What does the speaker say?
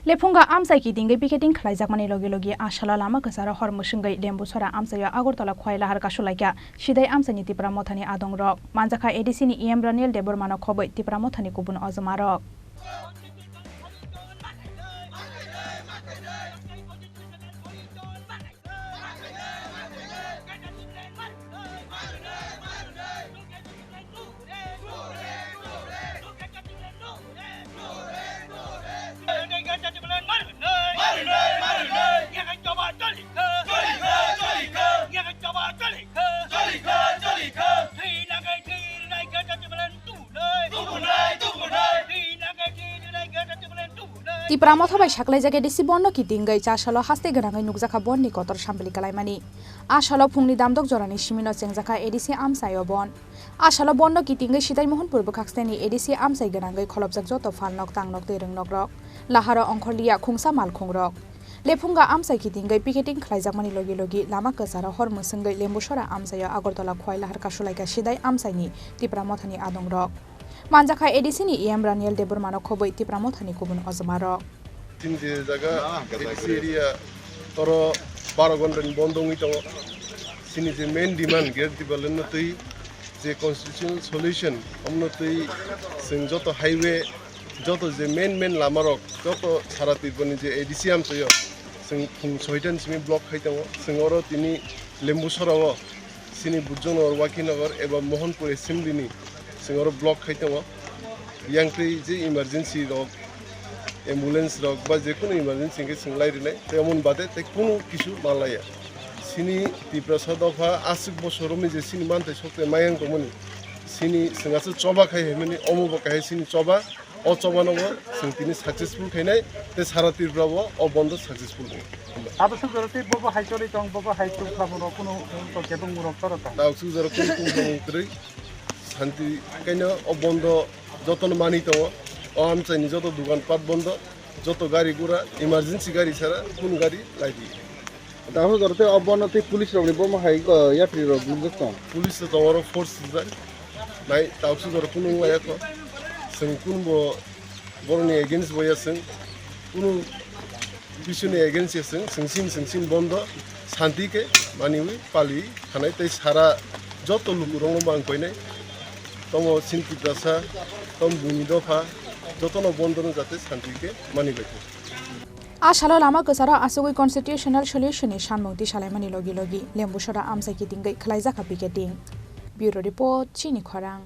Lepunga Amchaio dingai picketing khlaijak logi Ashala Lama Kwcharo hor Mwchungwi Lembuchara Amchaio Agartala Khowai Lahar Kasukha Sidai Amchaini Tripura mothani adong rok manjaka ADCni Runiel Debbarma no Khowai Tripura mothani kubun ozma rok Tripura mothabai saklaijak ADC bonno ki dingai chasalo haste grangai nukjaka bonni kotor sampeli kalaimani asalo phungni damdok jorani simino chengjaka ADC Amchaio bon asalo bonno ki dingai sidai mohon purbo kaksteni ADC Amchaio grangai kholopjak joto falnok tangnok terengnok rok Lahar ongkhorlia khungsa malkhung rok Lepunga Amchaio ki dingai picketing khlaijak logi Lama Kwcharo hor Mwchungwi Lembuchara Amchaio Agartala Khowai Lahar Kasukha sidai Amchaini Tripura mothani adong rok manjaka ADCni Runiel Debbarma no Khowai Tripura mothani kubun ozma rok tin je jaga ADC area toro 12 gonren bondongi tongo sini je main demand ger dibalen no tei je constitutional solution omno tei sing joto highway joto je main lama rok joto sara Tripura je ADC Amchaio sing phung soitan simi block khaitango sing oro tini Lembuchara o sini bujjon or wakinagar eba mohanpur assembly ni sing oro block khaitango yangtei je emergency rok ambulance rok ba je kono emergency ke singlai rinai temon bade te kono kisu malaya sini Tripura sadopha asik bosoromni je sini mante sokte mayang komoni sini singasu choba khai hemeni omobo khai sini choba o choba no sing tini successful khainai te sara Tripura bo o bondo successful abo su joroti bobo haitori tong bobo haitu khamoro kono to kebong murok torota daw su jor kono kono tri শান্তি কেন ও বন্ধ যতন মানি তো ও আমচাইনি যত দোকানপাট বন্ধ যত গাড়ি ঘোড়া ইমার্জেন্সি গাড়ি ছাড়া কোন গাড়ি লাইবি তাহলে ধরতে অবনতি পুলিশ রবনি বম হাই ইয়াত্রী রব বুঝত পুলিশ তো আমার ফোর্স যায় নাই তাওসু ধর কোন লায়াক जों কোন বরনি এগেইনস্ট বয়াসং কোন বিশুনি এগেইনস্ট সিংসিন বন্ধ শান্তিকে মানিবি পালি থানাই তাই সারা যত লোক রং বাং কইনাই তম সিনকি দাসা তম বুনি দফা যতন বন্ধন যাতে শান্তিকে মানিবাই Ashala Lama Kwcharo asugui constitutional solution ni sanmungti salaimani logi Lembuchara Amchaio ki dingai khlaijak picketing Bureau Report Chini Khorang